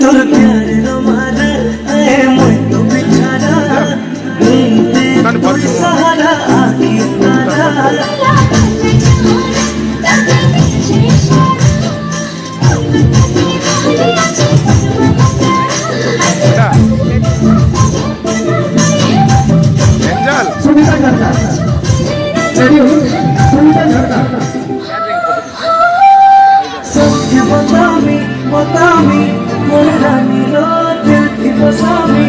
তোর প্যারে রমানা এ মই তো বিছানা তুই সাহারা আখি তারা সুমিতা সরকার সুমিতা সরকার সত্যি बतामी मोर रानी लो दिल की बसामी